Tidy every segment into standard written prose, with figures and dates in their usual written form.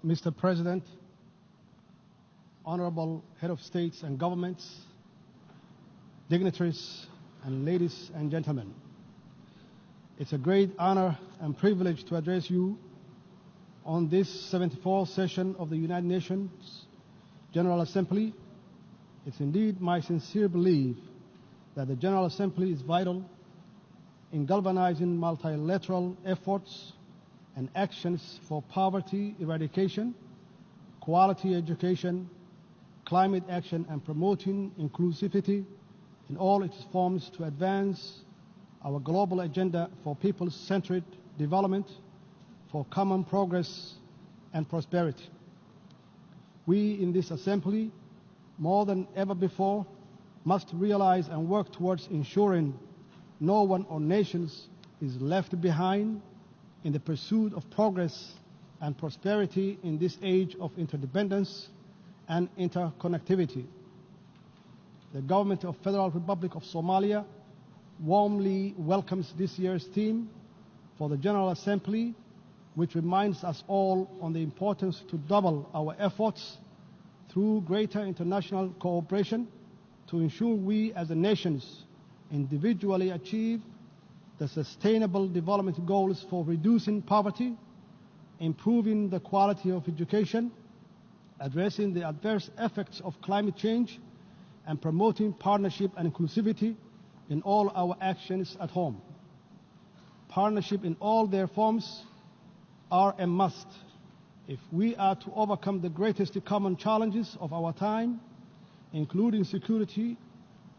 Mr. President, Honorable Head of States and Governments, dignitaries, and ladies and gentlemen. It's a great honor and privilege to address you on this 74th session of the United Nations General Assembly. It's indeed my sincere belief that the General Assembly is vital in galvanizing multilateral efforts and actions for poverty eradication, quality education, climate action, and promoting inclusivity in all its forms to advance our global agenda for people-centered development, for common progress and prosperity. We in this Assembly, more than ever before, must realize and work towards ensuring no one or nations is left behind in the pursuit of progress and prosperity in this age of interdependence and interconnectivity. The Government of Federal Republic of Somalia warmly welcomes this year's theme for the General Assembly, which reminds us all on the importance to double our efforts through greater international cooperation to ensure we as a nations individually achieve the sustainable development goals for reducing poverty, improving the quality of education, addressing the adverse effects of climate change, and promoting partnership and inclusivity in all our actions at home. Partnership in all their forms are a must if we are to overcome the greatest common challenges of our time, including security,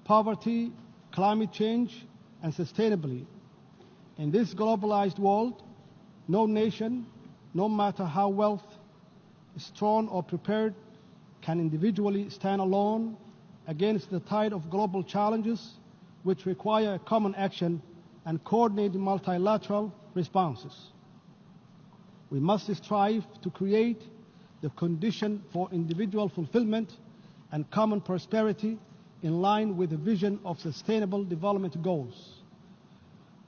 poverty, climate change, and sustainability. In this globalized world, no nation, no matter how strong or prepared, can individually stand alone against the tide of global challenges which require common action and coordinated multilateral responses. We must strive to create the condition for individual fulfillment and common prosperity in line with the vision of sustainable development goals.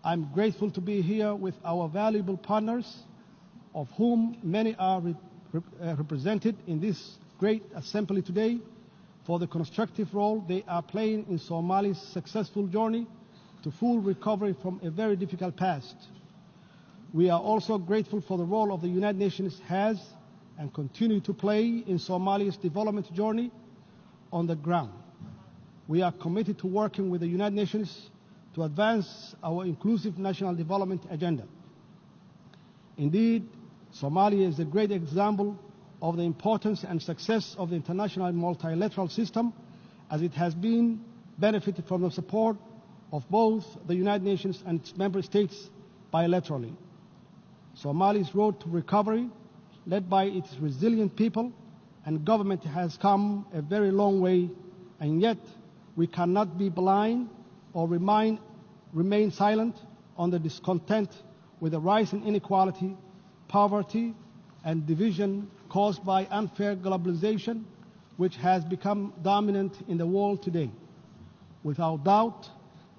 I'm grateful to be here with our valuable partners, of whom many are represented in this great assembly today, for the constructive role they are playing in Somalia's successful journey to full recovery from a very difficult past. We are also grateful for the role of the United Nations has and continue to play in Somalia's development journey on the ground. We are committed to working with the United Nations to advance our inclusive national development agenda. Indeed, Somalia is a great example of the importance and success of the international multilateral system, as it has been benefited from the support of both the United Nations and its member states bilaterally. Somalia's road to recovery, led by its resilient people and government, has come a very long way, and yet we cannot be blind or remain silent on the discontent with the rise in inequality, poverty, and division caused by unfair globalization, which has become dominant in the world today. Without doubt,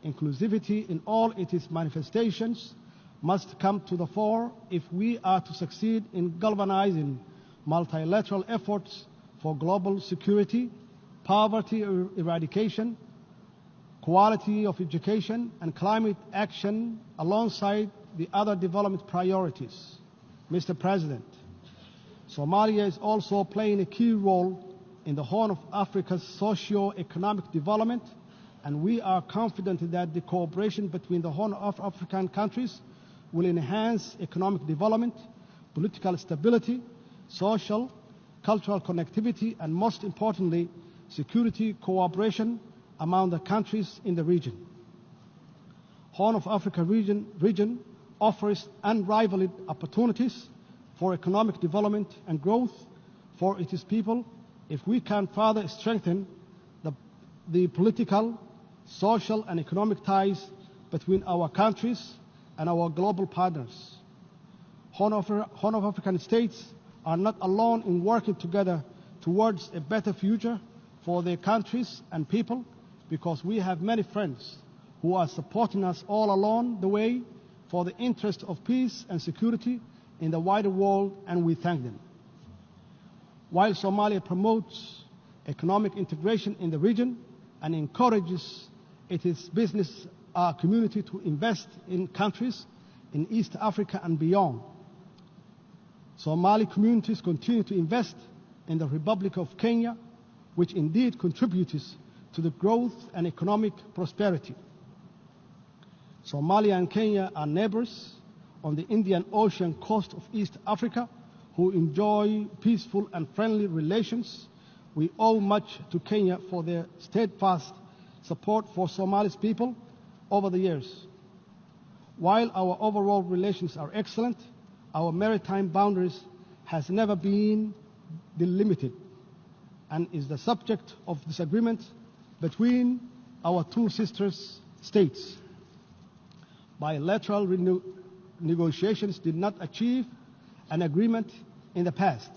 inclusivity in all its manifestations must come to the fore if we are to succeed in galvanizing multilateral efforts for global security, poverty eradication, quality of education, and climate action alongside the other development priorities. Mr. President, Somalia is also playing a key role in the Horn of Africa's socio-economic development, and we are confident that the cooperation between the Horn of African countries will enhance economic development, political stability, social, cultural connectivity, and most importantly, security cooperation among the countries in the region. Horn of Africa region offers unrivaled opportunities for economic development and growth for its people if we can further strengthen the political, social, and economic ties between our countries and our global partners. Horn of African states are not alone in working together towards a better future for their countries and people, because we have many friends who are supporting us all along the way for the interest of peace and security in the wider world, and we thank them. While Somalia promotes economic integration in the region and encourages its business community to invest in countries in East Africa and beyond, Somali communities continue to invest in the Republic of Kenya, which indeed contributes to the growth and economic prosperity. Somalia and Kenya are neighbors on the Indian Ocean coast of East Africa who enjoy peaceful and friendly relations. We owe much to Kenya for their steadfast support for Somali's people over the years. While our overall relations are excellent, our maritime boundaries has never been delimited and is the subject of disagreement between our two sister states. Bilateral negotiations did not achieve an agreement in the past.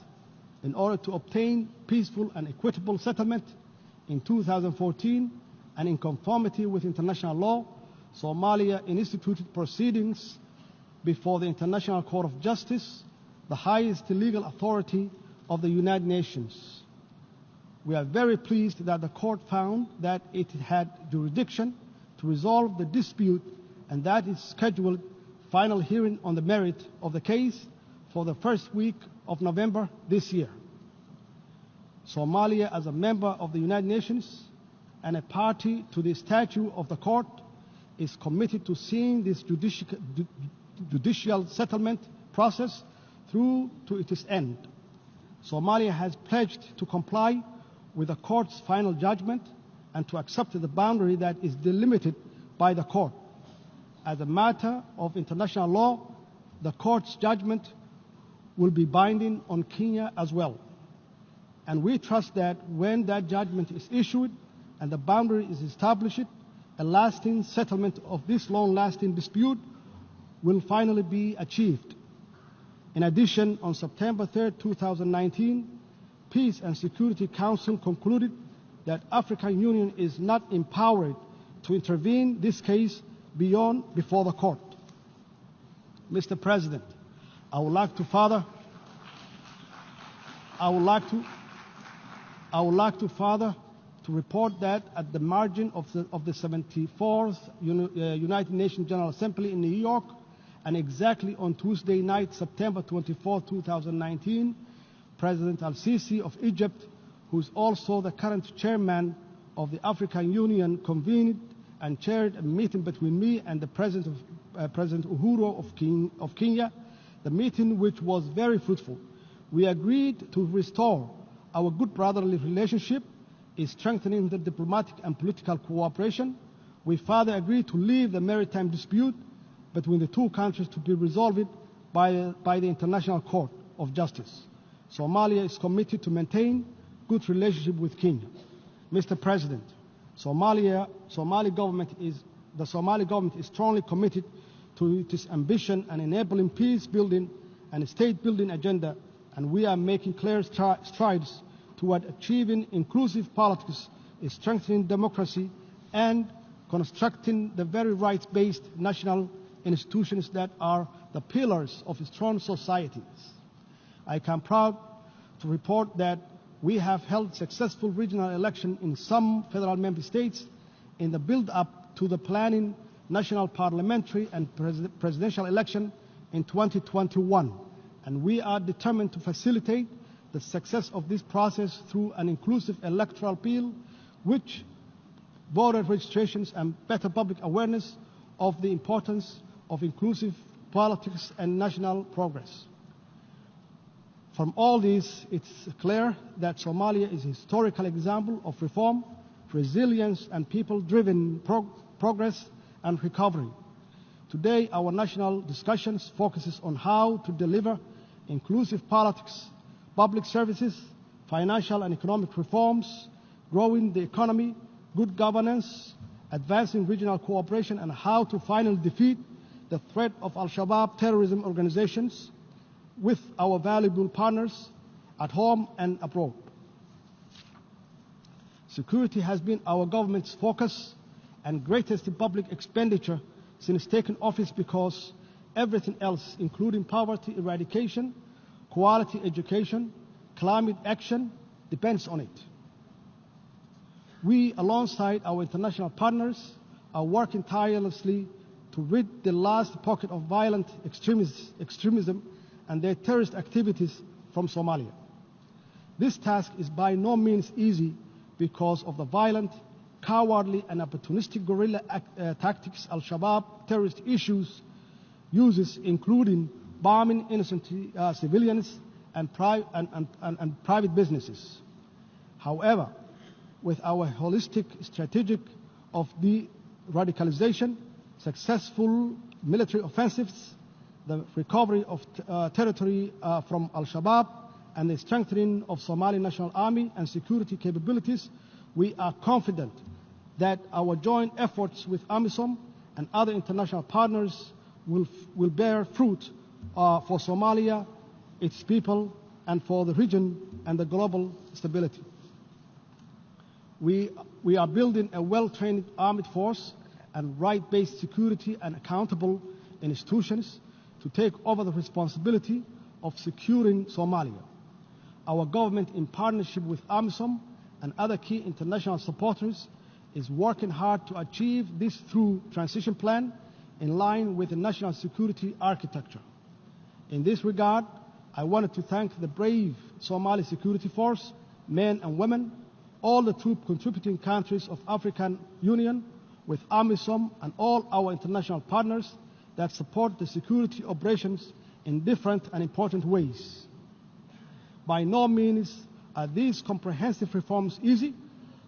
In order to obtain peaceful and equitable settlement in 2014 and in conformity with international law, Somalia instituted proceedings before the International Court of Justice, the highest legal authority of the United Nations. We are very pleased that the court found that it had jurisdiction to resolve the dispute and that it scheduled final hearing on the merit of the case for the first week of November this year. Somalia, as a member of the United Nations and a party to the statute of the court, is committed to seeing this judicial settlement process through to its end. Somalia has pledged to comply with the court's final judgment and to accept the boundary that is delimited by the court. As a matter of international law, the court's judgment will be binding on Kenya as well. And we trust that when that judgment is issued and the boundary is established, a lasting settlement of this long-lasting dispute will finally be achieved. In addition, on September 3, 2019, Peace and Security Council concluded that African Union is not empowered to intervene in this case before the court. Mr. President, I would like to report that at the margin of the 74th United Nations General Assembly in New York, and exactly on Tuesday night, September 24, 2019, President al-Sisi of Egypt, who is also the current chairman of the African Union, convened and chaired a meeting between me and the President Uhuru of Kenya, the meeting which was very fruitful. We agreed to restore our good brotherly relationship, strengthening the diplomatic and political cooperation. We further agreed to leave the maritime dispute between the two countries to be resolved by the International Court of Justice. Somalia is committed to maintain good relationship with Kenya. Mr. President, the Somali government is strongly committed to its ambition and enabling peace building and state building agenda, and we are making clear strides toward achieving inclusive politics, strengthening democracy, and constructing the very rights-based national institutions that are the pillars of strong societies. I am proud to report that we have held successful regional elections in some federal member states in the build-up to the planning national parliamentary and presidential election in 2021, and we are determined to facilitate the success of this process through an inclusive electoral appeal, which voter registrations and better public awareness of the importance of inclusive politics and national progress. From all this, it's clear that Somalia is a historical example of reform, resilience, and people-driven progress and recovery. Today, our national discussions focuses on how to deliver inclusive politics, public services, financial and economic reforms, growing the economy, good governance, advancing regional cooperation, and how to finally defeat the threat of Al-Shabaab terrorism organizations with our valuable partners at home and abroad. Security has been our government's focus and greatest public expenditure since taking office, because everything else, including poverty eradication, quality education, climate action depends on it. We, alongside our international partners, are working tirelessly to rid the last pocket of violent extremism and their terrorist activities from Somalia. This task is by no means easy because of the violent, cowardly, and opportunistic guerrilla tactics Al-Shabaab terrorist uses, including bombing innocent civilians and private businesses. However, with our holistic strategy of de-radicalization, successful military offensives, the recovery of territory from Al-Shabaab, and the strengthening of Somali National Army and security capabilities, we are confident that our joint efforts with AMISOM and other international partners will bear fruit for Somalia, its people, and for the region and the global stability. We are building a well-trained armed force and right-based security and accountable institutions to take over the responsibility of securing Somalia. Our government, in partnership with AMISOM and other key international supporters, is working hard to achieve this through transition plan in line with the national security architecture. In this regard, I wanted to thank the brave Somali Security Force, men and women, all the troop contributing countries of African Union, with AMISOM and all our international partners that support the security operations in different and important ways. By no means are these comprehensive reforms easy,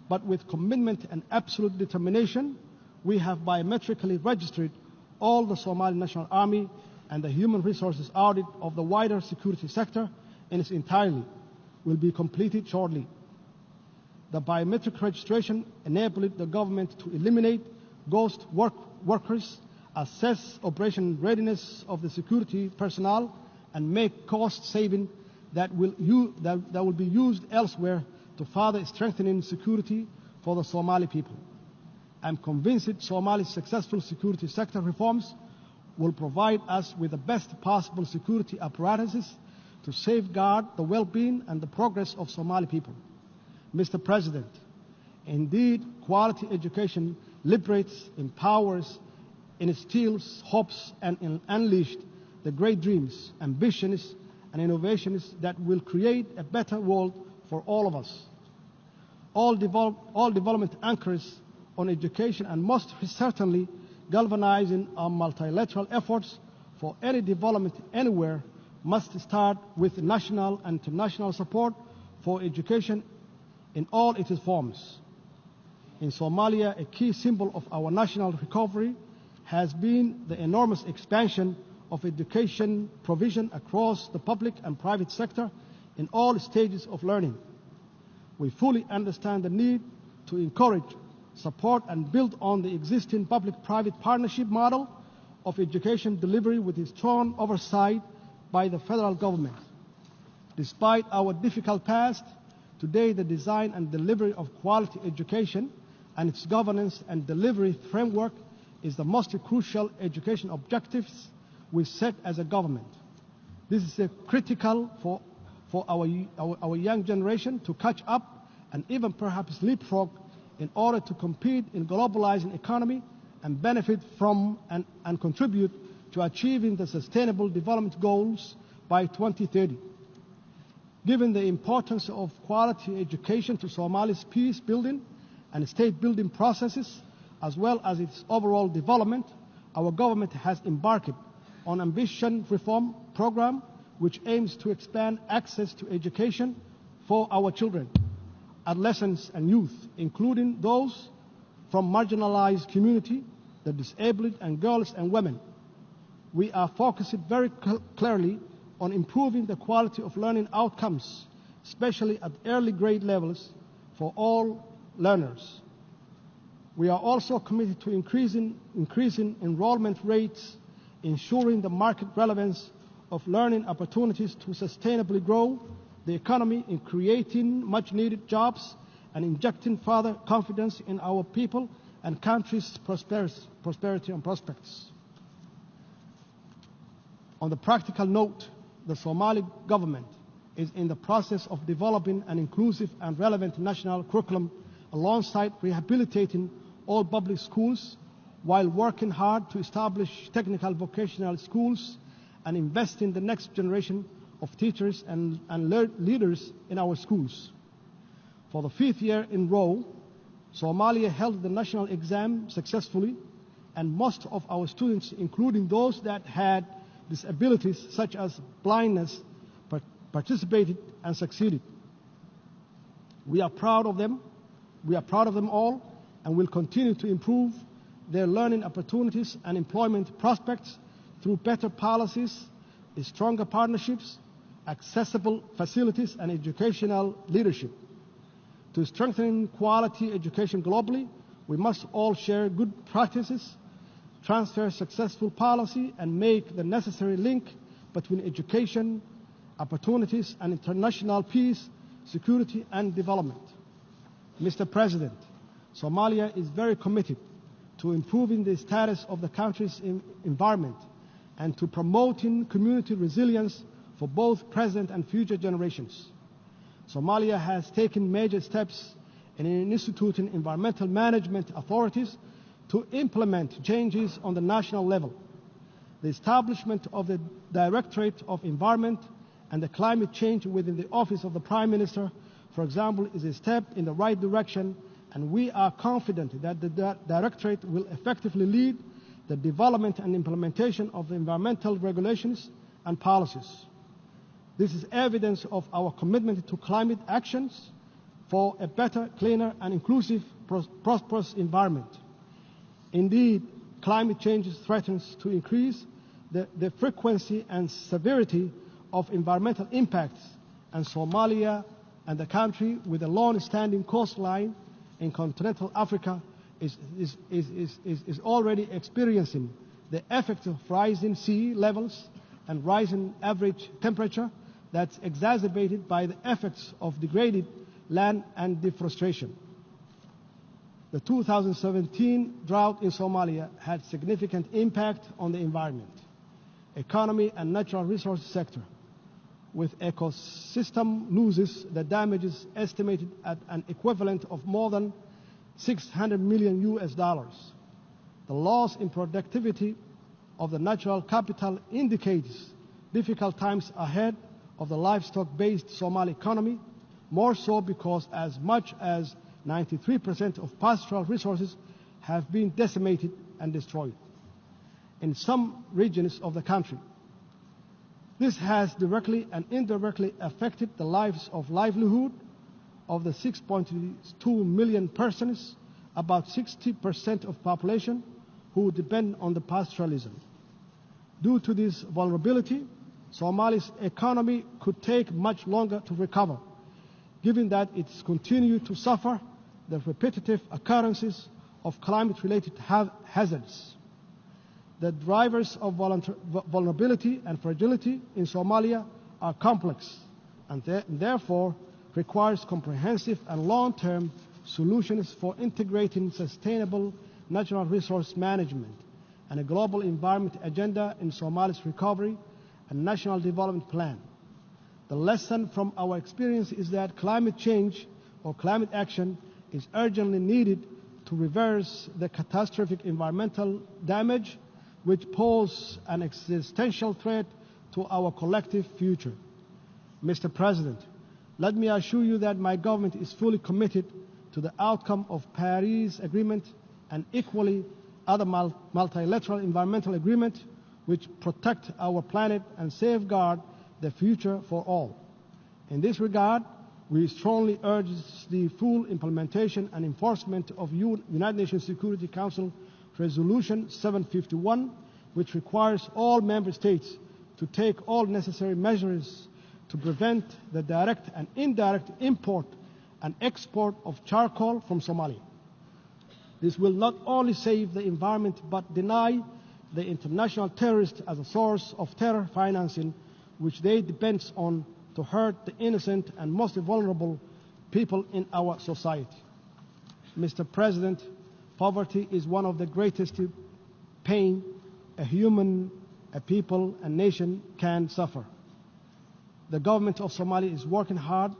but with commitment and absolute determination, we have biometrically registered all the Somali National Army and the human resources audit of the wider security sector in its entirety will be completed shortly. The biometric registration enabled the government to eliminate ghost workers, assess operation readiness of the security personnel, and make cost saving that will be used elsewhere to further strengthening security for the Somali people. I'm convinced that Somali's successful security sector reforms will provide us with the best possible security apparatuses to safeguard the well-being and the progress of Somali people. Mr. President, indeed, quality education liberates, empowers, instills hopes, and unleashes the great dreams, ambitions, and innovations that will create a better world for all of us. All development anchors on education and most certainly galvanizing our multilateral efforts for any development anywhere must start with national and international support for education in all its forms. In Somalia, a key symbol of our national recovery has been the enormous expansion of education provision across the public and private sector in all stages of learning. We fully understand the need to encourage, support, and build on the existing public-private partnership model of education delivery with its strong oversight by the federal government. Despite our difficult past, today the design and delivery of quality education and its governance and delivery framework is the most crucial education objectives we set as a government. This is critical for our young generation to catch up and even perhaps leapfrog in order to compete in globalizing economy and benefit from and contribute to achieving the Sustainable Development Goals by 2030. Given the importance of quality education to Somalia's peace building and state building processes, as well as its overall development, our government has embarked on an ambitious reform program which aims to expand access to education for our children, adolescents, and youth, including those from marginalized communities, the disabled, and girls and women. We are focused very clearly on improving the quality of learning outcomes, especially at early grade levels for all learners. We are also committed to increasing enrollment rates, ensuring the market relevance of learning opportunities to sustainably grow the economy in creating much-needed jobs and injecting further confidence in our people and country's prosperity and prospects. On the practical note, the Somali government is in the process of developing an inclusive and relevant national curriculum alongside rehabilitating all public schools while working hard to establish technical vocational schools and invest in the next generation of teachers and leaders in our schools. For the 5th year in a row, Somalia held the national exam successfully, and most of our students, including those that had disabilities such as blindness, participated and succeeded. We are proud of them. We are proud of them all, and will continue to improve their learning opportunities and employment prospects through better policies, stronger partnerships, accessible facilities, and educational leadership. To strengthen quality education globally, we must all share good practices, transfer successful policy, and make the necessary link between education, opportunities, and international peace, security, and development. Mr. President, Somalia is very committed to improving the status of the country's environment and to promoting community resilience for both present and future generations. Somalia has taken major steps in instituting environmental management authorities to implement changes on the national level. The establishment of the Directorate of Environment and the Climate Change within the Office of the Prime Minister, for example, is a step in the right direction, and we are confident that the Directorate will effectively lead the development and implementation of the environmental regulations and policies. This is evidence of our commitment to climate actions for a better, cleaner, and inclusive, prosperous environment. Indeed, climate change threatens to increase the frequency and severity of environmental impacts, and Somalia and the country with a long-standing coastline in continental Africa is already experiencing the effects of rising sea levels and rising average temperature that's exacerbated by the effects of degraded land and deforestation. The 2017 drought in Somalia had significant impact on the environment, economy, and natural resources sector, with ecosystem losses. The damage is estimated at an equivalent of more than $600 million US. The loss in productivity of the natural capital indicates difficult times ahead of the livestock-based Somali economy, more so because as much as 93% of pastoral resources have been decimated and destroyed in some regions of the country. This has directly and indirectly affected the lives of livelihood of the 6.2 million persons, about 60% of population, who depend on the pastoralism. Due to this vulnerability, Somalia's economy could take much longer to recover, given that it's continued to suffer the repetitive occurrences of climate-related hazards. The drivers of vulnerability and fragility in Somalia are complex and therefore requires comprehensive and long-term solutions for integrating sustainable natural resource management and a global environment agenda in Somalia's recovery and national development plan. The lesson from our experience is that climate change or climate action is urgently needed to reverse the catastrophic environmental damage which pose an existential threat to our collective future. Mr. President, let me assure you that my government is fully committed to the outcome of Paris Agreement and equally other multilateral environmental agreements which protect our planet and safeguard the future for all. In this regard, we strongly urge the full implementation and enforcement of United Nations Security Council Resolution 751, which requires all member states to take all necessary measures to prevent the direct and indirect import and export of charcoal from Somalia. This will not only save the environment but deny the international terrorists as a source of terror financing, which they depend on to hurt the innocent and most vulnerable people in our society. Mr. President, poverty is one of the greatest pain a human, a people, a nation can suffer. The government of Somalia is working hard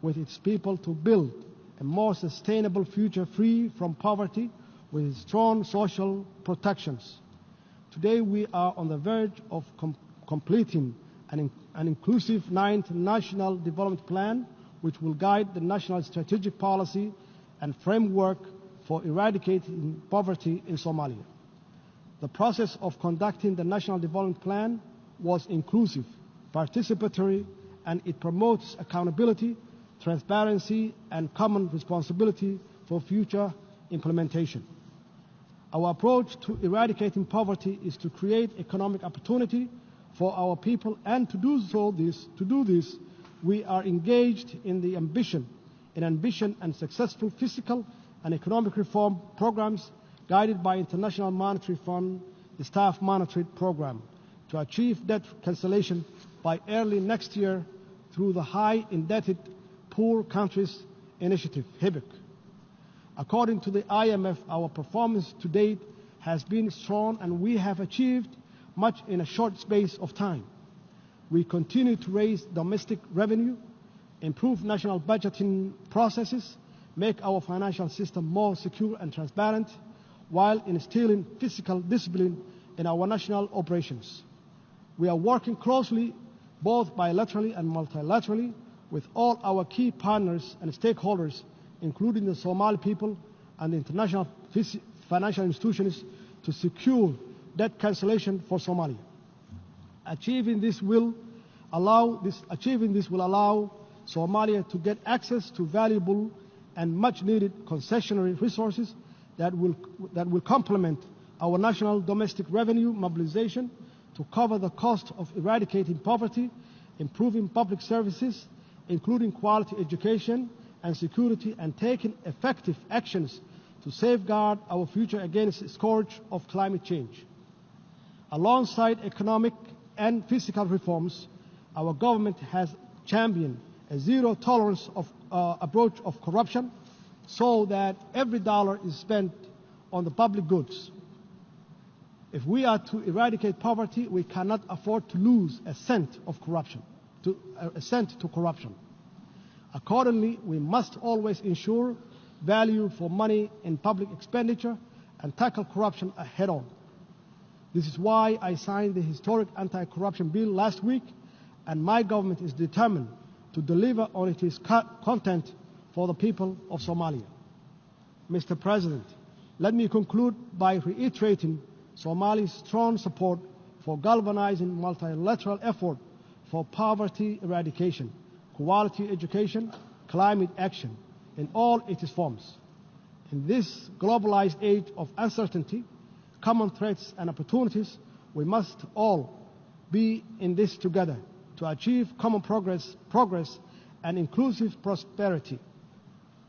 with its people to build a more sustainable future free from poverty with strong social protections. Today we are on the verge of completing an inclusive 9th National Development Plan, which will guide the national strategic policy and framework for eradicating poverty in Somalia. The process of conducting the National Development Plan was inclusive, participatory, and it promotes accountability, transparency, and common responsibility for future implementation. Our approach to eradicating poverty is to create economic opportunity for our people, and to do this, we are engaged in ambition and successful fiscal and economic reform programs guided by International Monetary Fund, the Staff Monetary Program, to achieve debt cancellation by early next year through the High Indebted Poor Countries Initiative, HIBIC. According to the IMF, our performance to date has been strong and we have achieved much in a short space of time. We continue to raise domestic revenue, improve national budgeting processes, make our financial system more secure and transparent, while instilling fiscal discipline in our national operations. We are working closely, both bilaterally and multilaterally, with all our key partners and stakeholders, including the Somali people and the international financial institutions, to secure debt cancellation for Somalia. Achieving this will allow Somalia to get access to valuable and much-needed concessionary resources that will complement our national domestic revenue mobilization to cover the cost of eradicating poverty, improving public services, including quality education and security, and taking effective actions to safeguard our future against the scourge of climate change. Alongside economic and fiscal reforms, our government has championed a zero-tolerance approach of corruption so that every dollar is spent on the public goods. If we are to eradicate poverty, we cannot afford to lose a cent to corruption. Accordingly, we must always ensure value for money in public expenditure and tackle corruption head-on. This is why I signed the historic anti-corruption bill last week, and my government is determined to deliver on its content for the people of Somalia. Mr. President, let me conclude by reiterating Somalia's strong support for galvanizing multilateral effort for poverty eradication, quality education, climate action in all its forms. In this globalized age of uncertainty, common threats and opportunities, we must all be in this together to achieve common progress and inclusive prosperity.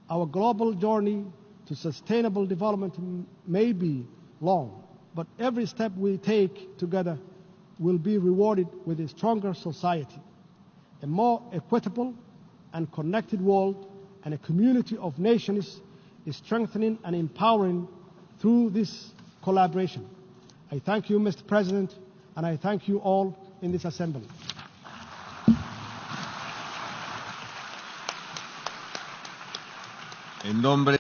Our global journey to sustainable development may be long, but every step we take together will be rewarded with a stronger society, a more equitable and connected world, and a community of nations is strengthening and empowering through this collaboration. I thank you, Mr. President, and I thank you all in this assembly. En nombre